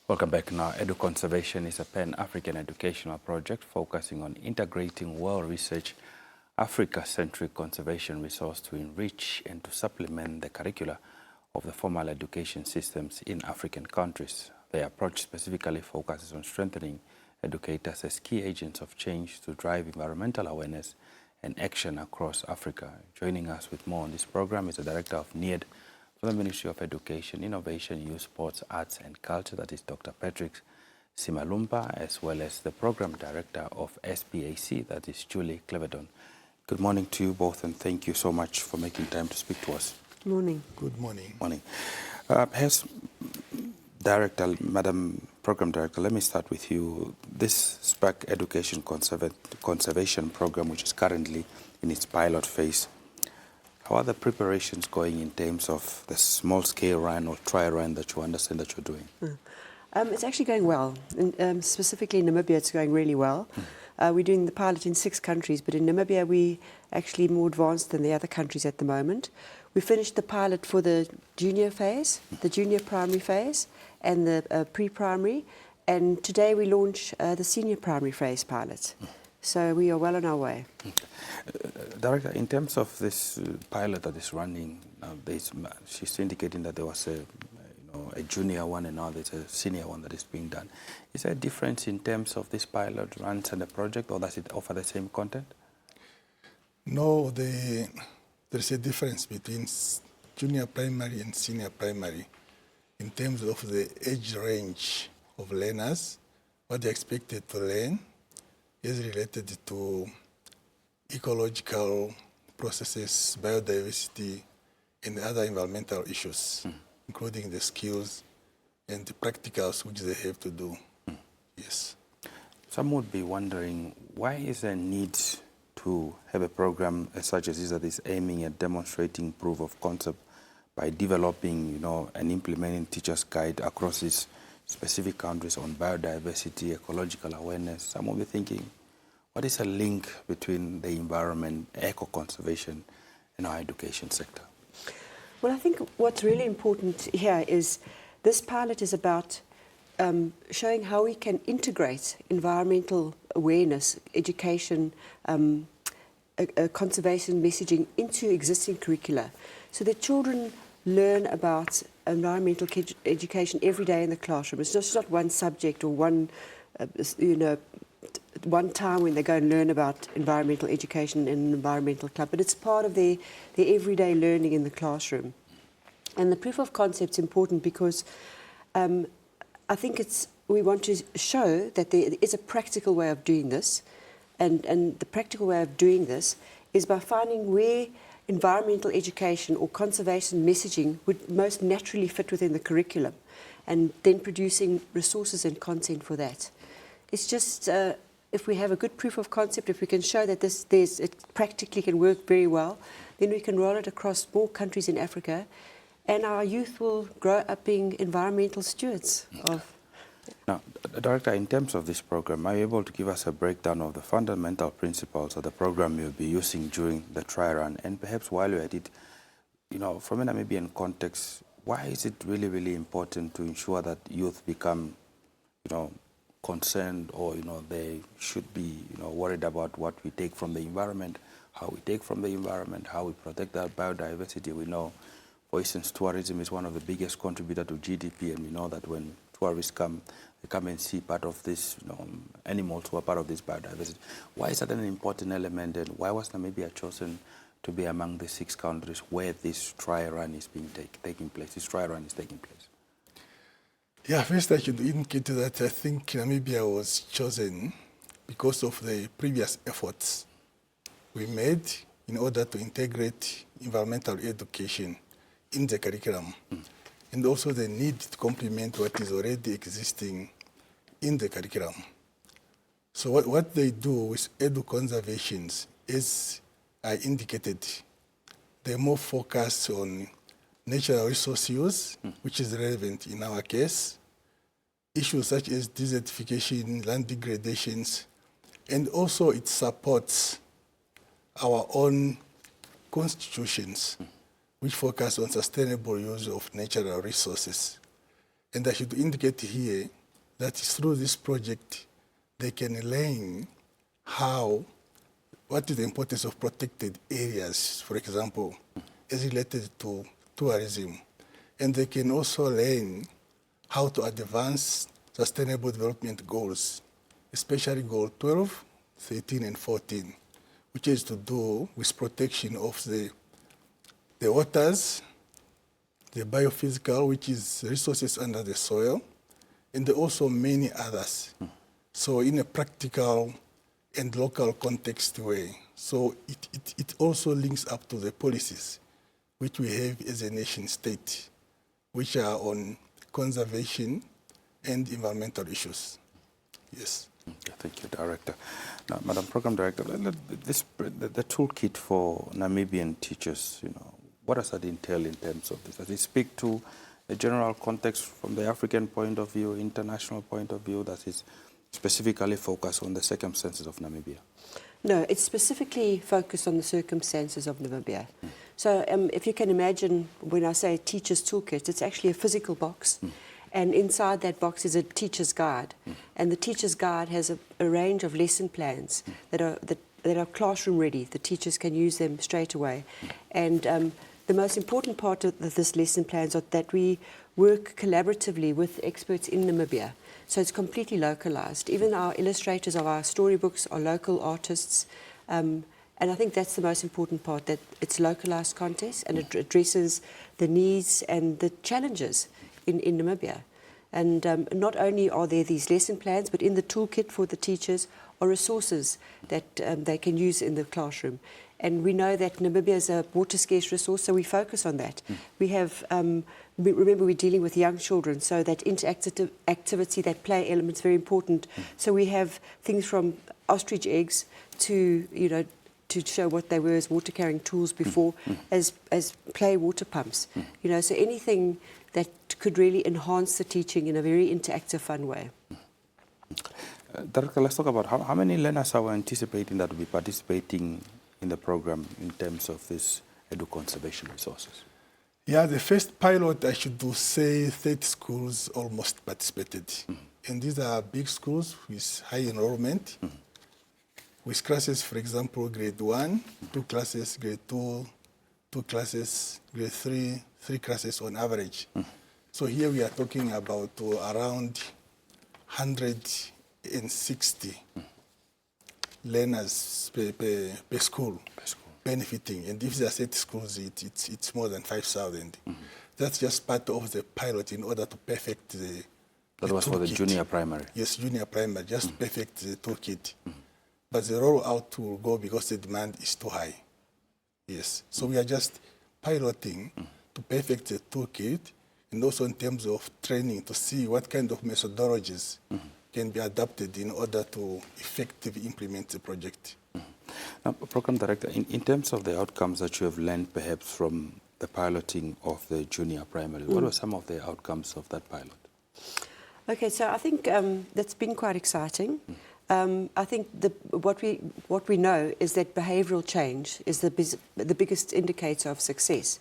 Welcome back. Now, Edu Conservation is a pan-African educational project focusing on integrating world research, Africa-centric conservation resource to enrich and to supplement the curricula of the formal education systems in African countries. The approach specifically focuses on strengthening educators as key agents of change to drive environmental awareness and action across Africa. Joining us with more on this program is the Director of NEAD for the Ministry of Education, Innovation, Youth, Sports, Arts and Culture, that is Dr. Patrick Simalumba, as well as the Program Director of SPAC, that is Julie Cleverdon. Good morning to you both, and thank you so much for making time to speak to us. Good morning. Good morning. Morning. Madam Program Director, let me start with you. This Spac Education Conservation Program, which is currently in its pilot phase, how are the preparations going in terms of the small-scale run or trial run that you understand that you're doing? It's actually going well. Specifically in Namibia, it's going really well. We're doing the pilot in 6 countries, but in Namibia, we actually more advanced than the other countries at the moment. We finished the pilot for the junior phase, the junior primary phase, and the pre-primary. And today we launch the senior primary phase pilot. So we are well on our way. Okay. Director, in terms of this pilot that is running, she's indicating that there was a junior one and now there's a senior one that is being done. Is there a difference in terms of this pilot runs and the project, or does it offer the same content? No, there's a difference between junior primary and senior primary in terms of the age range of learners, what they're expected to learn is related to ecological processes, biodiversity, and other environmental issues, including the skills and the practicals which they have to do. Yes. Some would be wondering, why is there a need to have a program such as this that is aiming at demonstrating proof of concept by developing, and implementing teachers' guide across these specific countries on biodiversity, ecological awareness? Some will be thinking, what is a link between the environment, eco-conservation, and our education sector? Well, I think what's really important here is this pilot is about showing how we can integrate environmental awareness, education, conservation messaging into existing curricula so that children learn about environmental education every day in the classroom. It's just not one subject or one time when they go and learn about environmental education in an environmental club, but it's part of their everyday learning in the classroom. And the proof of concept's important because I think we want to show that there is a practical way of doing this, and the practical way of doing this is by finding where environmental education or conservation messaging would most naturally fit within the curriculum, and then producing resources and content for that. It's just if we have a good proof of concept, if we can show that it practically can work very well, then we can roll it across more countries in Africa, and our youth will grow up being environmental stewards of. Now, Director, in terms of this program, are you able to give us a breakdown of the fundamental principles of the program you'll be using during the trial run? And perhaps while you're at it, from a Namibian context, why is it really, really important to ensure that youth become, concerned, or, they should be, worried about what we take from the environment, how we take from the environment, how we protect our biodiversity? We know, for instance, tourism is one of the biggest contributors to GDP, and we know that when tourists come, they come and see part of this, animals who are part of this biodiversity. Why is that an important element, and why was Namibia chosen to be among the 6 countries where this trial run is taking place? This trial run is taking place. Yeah, first I should indicate that I think Namibia was chosen because of the previous efforts we made in order to integrate environmental education in the curriculum. And also the need to complement what is already existing in the curriculum. So what they do with edu conservations is, I indicated, they're more focused on natural resource use, which is relevant in our case, issues such as desertification, land degradations, and also it supports our own constitutions, which focus on sustainable use of natural resources. And I should indicate here that through this project, they can learn what is the importance of protected areas, for example, as related to tourism. And they can also learn how to advance sustainable development goals, especially goal 12, 13, and 14, which is to do with protection of the waters, the biophysical, which is resources under the soil, and also many others. So in a practical and local context way. So it also links up to the policies which we have as a nation state, which are on conservation and environmental issues. Yes. Okay, thank you, Director. Now, Madam Program Director, the toolkit for Namibian teachers, what does that entail in terms of this? Does it speak to a general context from the African point of view, international point of view, that is specifically focused on the circumstances of Namibia? No, it's specifically focused on the circumstances of Namibia. So if you can imagine, when I say teacher's toolkit, it's actually a physical box. And inside that box is a teacher's guide. And the teacher's guide has a range of lesson plans that are classroom ready. The teachers can use them straight away. And the most important part of this lesson plans are that we work collaboratively with experts in Namibia. So it's completely localized. Even our illustrators of our storybooks are local artists. And I think that's the most important part, that it's localized content and it addresses the needs and the challenges in Namibia. And not only are there these lesson plans, but in the toolkit for the teachers are resources that they can use in the classroom. And we know that Namibia is a water scarce resource, so we focus on that. We have, remember, we're dealing with young children, so that interactive activity, that play element's very important. So we have things from ostrich eggs to, to show what they were as water carrying tools before, as play water pumps. So anything that could really enhance the teaching in a very interactive, fun way. Director, let's talk about how many learners are we anticipating that will be participating in the program in terms of this edu conservation resources? Yeah, the first pilot, I should say 30 schools almost participated. And these are big schools with high enrollment, with classes, for example, grade 1, 2 classes, grade 2, 2 classes, grade 3, 3 classes on average. So here we are talking about around 160 learners per school benefiting. And if there are 30 schools, it's more than 5,000. That's just part of the pilot in order to perfect the That was for the junior primary? Yes, junior primary, just perfect the toolkit. But the rollout will go because the demand is too high. Yes, so we are just piloting to perfect the toolkit, and also in terms of training to see what kind of methodologies can be adapted in order to effectively implement the project. Now, Program Director, in terms of the outcomes that you have learned perhaps from the piloting of the junior primary, what were some of the outcomes of that pilot? Okay, so I think that's been quite exciting. I think what we know is that behavioural change is the biggest indicator of success.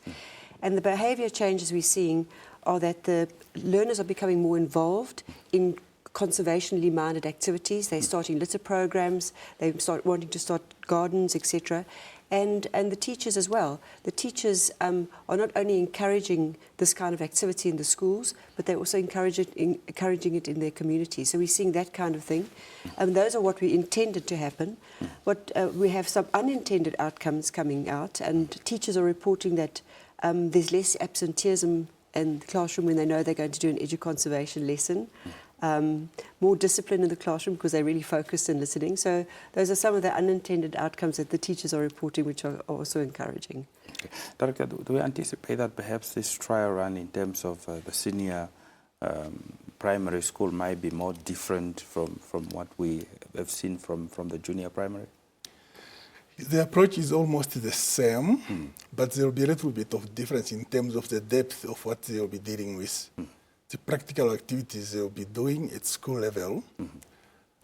And the behaviour changes we're seeing are that the learners are becoming more involved in conservationally minded activities. They're starting litter programs, they start wanting to start gardens, etc. And the teachers as well. The teachers are not only encouraging this kind of activity in the schools, but they're also encouraging it in their communities. So we're seeing that kind of thing. Those are what we intended to happen. But we have some unintended outcomes coming out, and teachers are reporting that there's less absenteeism in the classroom when they know they're going to do an edu-conservation lesson. More discipline in the classroom because they're really focused and listening. So those are some of the unintended outcomes that the teachers are reporting, which are also encouraging. Okay. Director, do we anticipate that perhaps this trial run in terms of the senior primary school might be more different from what we have seen from the junior primary? The approach is almost the same, but there will be a little bit of difference in terms of the depth of what they will be dealing with. The practical activities they will be doing at school level,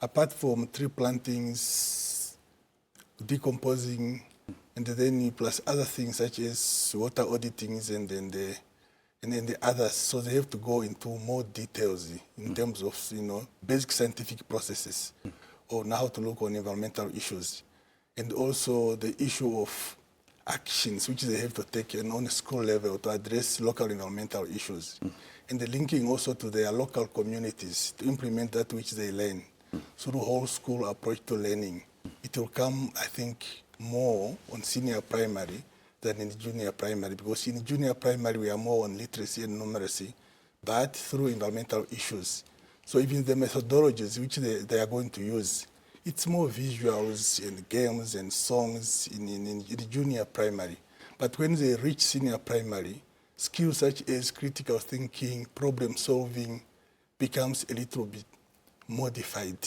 apart from tree plantings, decomposing, and then plus other things such as water auditings and then and then the others, so they have to go into more details in terms of, basic scientific processes on how to look on environmental issues. And also the issue of actions which they have to take on a school level to address local environmental issues. And the linking also to their local communities to implement that which they learn. So the whole school approach to learning. It will come, I think, more on senior primary than in junior primary, because in junior primary we are more on literacy and numeracy, but through environmental issues. So even the methodologies which they are going to use, it's more visuals and games and songs in junior primary. But when they reach senior primary, skills such as critical thinking, problem solving, becomes a little bit modified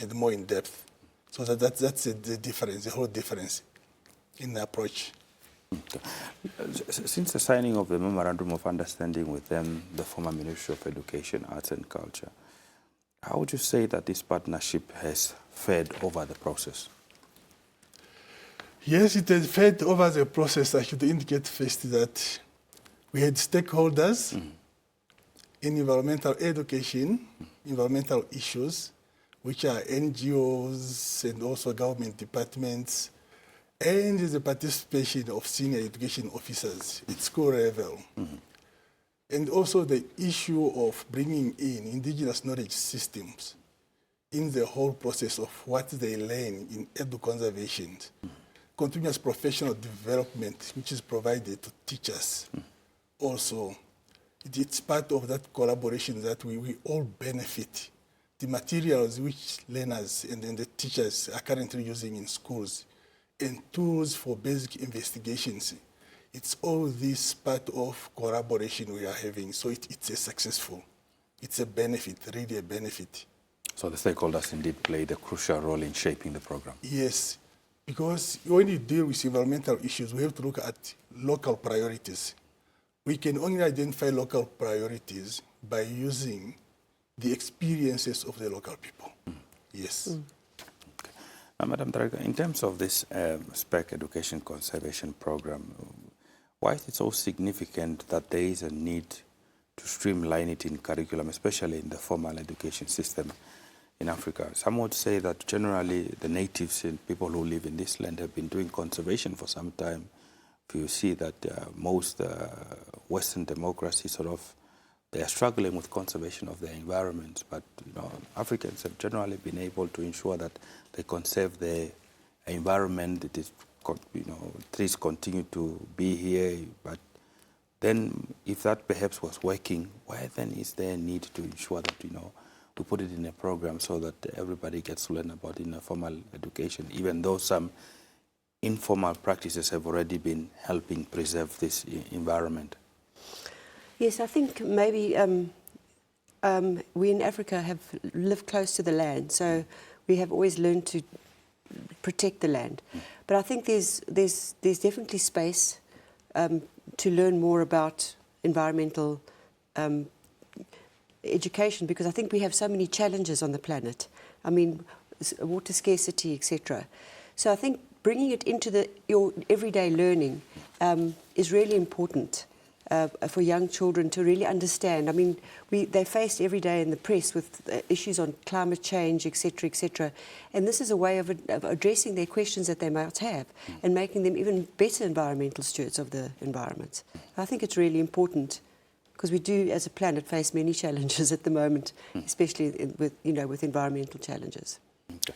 and more in depth. So that's the difference, the whole difference in the approach. Okay. Since the signing of the Memorandum of Understanding with them, the former Ministry of Education, Arts and Culture, how would you say that this partnership has fared over the process? Yes, it has fared over the process. I should indicate first that we had stakeholders in environmental education, environmental issues, which are NGOs and also government departments, and the participation of senior education officers at school level. And also the issue of bringing in indigenous knowledge systems in the whole process of what they learn in edu conservation. Continuous professional development, which is provided to teachers. Also, it's part of that collaboration that we all benefit. The materials which learners and the teachers are currently using in schools and tools for basic investigations. It's all this part of collaboration we are having. So it's a successful, it's a benefit, really a benefit. So the stakeholders indeed played a crucial role in shaping the program. Yes, because when you deal with environmental issues, we have to look at local priorities. We can only identify local priorities by using the experiences of the local people. Yes. Madam Director, in terms of this Spac Education Conservation Program, why is it so significant that there is a need to streamline it in curriculum, especially in the formal education system in Africa? Some would say that generally the natives and people who live in this land have been doing conservation for some time. If you see that most Western democracies they are struggling with conservation of their environments, but Africans have generally been able to ensure that they conserve their environment. It is, trees continue to be here, but then if that perhaps was working, why then is there a need to ensure that we put it in a program so that everybody gets to learn about it in a formal education, even though some informal practices have already been helping preserve this environment? Yes, I think maybe we in Africa have lived close to the land, so we have always learned to protect the land. But I think there's definitely space to learn more about environmental education, because I think we have so many challenges on the planet. I mean, water scarcity, etc. So I think bringing it into your everyday learning is really important. For young children to really understand. I mean, they're faced every day in the press with issues on climate change, etc., etc. And this is a way of addressing their questions that they might have and making them even better environmental stewards of the environment. I think it's really important because we do, as a planet, face many challenges at the moment, especially with environmental challenges. Okay.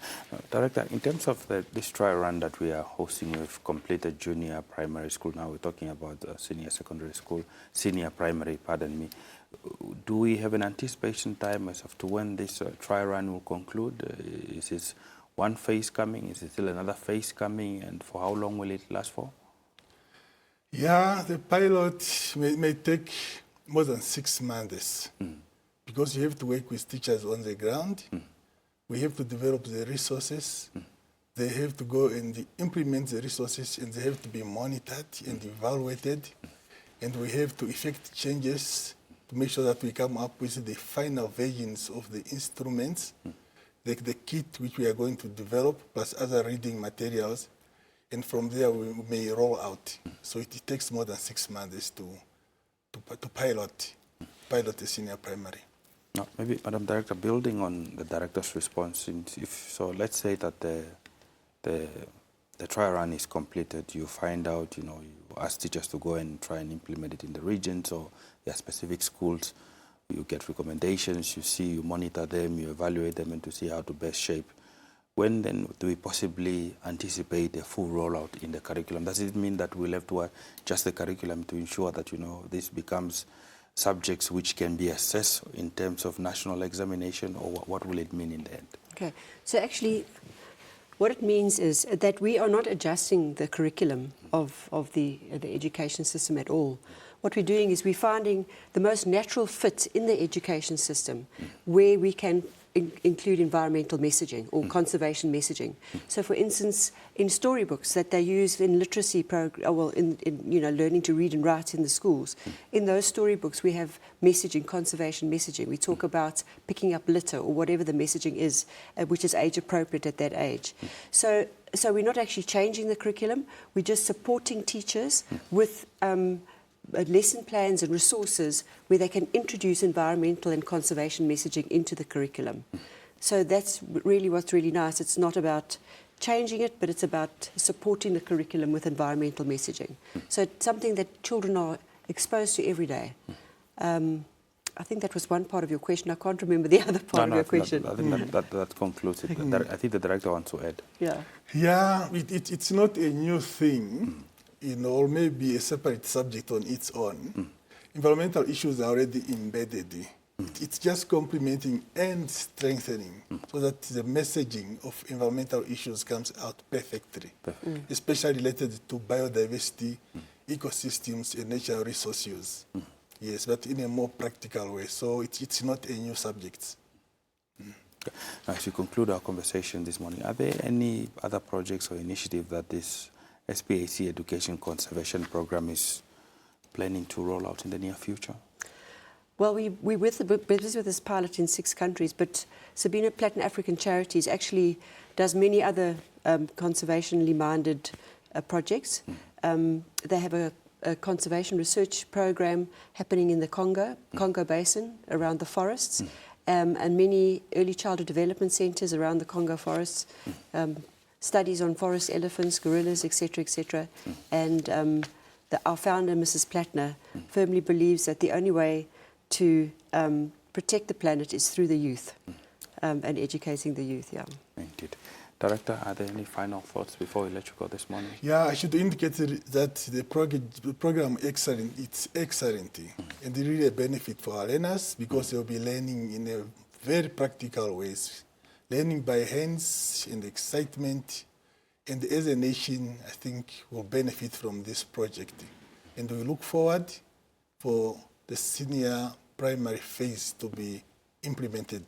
Director, in terms of this trial run that we are hosting, we've completed junior primary school. Now we're talking about senior secondary school, senior primary, pardon me. Do we have an anticipation time as to when this trial run will conclude? Is this one phase coming? Is it still another phase coming? And for how long will it last for? Yeah, the pilot may take more than 6 months because you have to work with teachers on the ground. We have to develop the resources. They have to go and implement the resources, and they have to be monitored and evaluated. And we have to effect changes to make sure that we come up with the final versions of the instruments, the kit which we are going to develop, plus other reading materials. And from there, we may roll out. So it takes more than 6 months to to pilot the senior primary. No, maybe, Madam Director, building on the Director's response, let's say that the trial run is completed, you find out, you ask teachers to go and try and implement it in the regions or their specific schools, you get recommendations, you monitor them, you evaluate them and to see how to best shape. When then do we possibly anticipate a full rollout in the curriculum? Does it mean that we'll have to adjust the curriculum to ensure that, this becomes subjects which can be assessed in terms of national examination, or what will it mean in the end? Okay, so actually what it means is that we are not adjusting the curriculum of the education system at all. What we're doing is we're finding the most natural fit in the education system where we can include environmental messaging or conservation messaging. So, for instance, in storybooks that they use in literacy in learning to read and write in the schools, in those storybooks we have messaging, conservation messaging. We talk about picking up litter or whatever the messaging is, which is age appropriate at that age. So we're not actually changing the curriculum. We're just supporting teachers with lesson plans and resources where they can introduce environmental and conservation messaging into the curriculum. So that's really what's really nice. It's not about changing it, but it's about supporting the curriculum with environmental messaging. So it's something that children are exposed to every day. I think that was one part of your question. I can't remember the other part of your question. I think that concludes it. I think the Director wants to add. Yeah, it's not a new thing. Or maybe a separate subject on its own. Environmental issues are already embedded. It's just complementing and strengthening so that the messaging of environmental issues comes out perfectly, especially related to biodiversity, ecosystems, and natural resource use. Yes, but in a more practical way. So it's not a new subject. Now, as we conclude our conversation this morning, are there any other projects or initiatives that this SPAC Education Conservation Program is planning to roll out in the near future? Well, we're busy with this pilot in 6 countries, but Sabina Platinum African Charities actually does many other conservationally minded projects. They have a conservation research program happening in the Congo Basin around the forests, and many early childhood development centers around the Congo forests. Studies on forest elephants, gorillas, etc., etc. And our founder, Mrs. Plattner, firmly believes that the only way to protect the planet is through the youth and educating the youth. Yeah. Indeed. Director, are there any final thoughts before we let you go this morning? Yeah, I should indicate that the program it's excellent and really a benefit for our learners because they'll be learning in a very practical ways. Learning by hands and excitement, and as a nation, I think we'll benefit from this project. And we look forward for the senior primary phase to be implemented.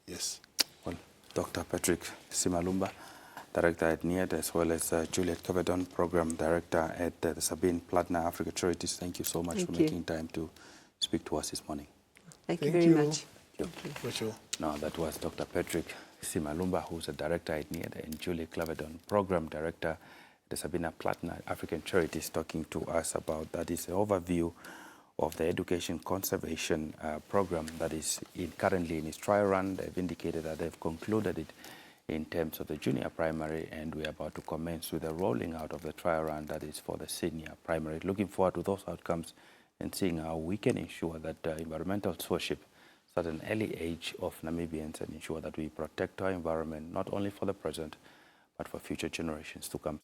Yes. Well, Dr. Patrick Simalumba, Director at NIAD, as well as Juliet Cavadon, Program Director at the Sabine Platinum Africa Charities, thank you so much for making time to speak to us this morning. Thank you very much. For sure. Now, that was Dr. Patrick Simalumba, who's a director at NIAD, and Julie Claverdon, program director at the Sabina Platinum African Charities, talking to us about that is an overview of the education conservation program that is currently in its trial run. They've indicated that they've concluded it in terms of the junior primary, and we're about to commence with the rolling out of the trial run that is for the senior primary. Looking forward to those outcomes and seeing how we can ensure that environmental stewardship at an early age of Namibians and ensure that we protect our environment, not only for the present, but for future generations to come.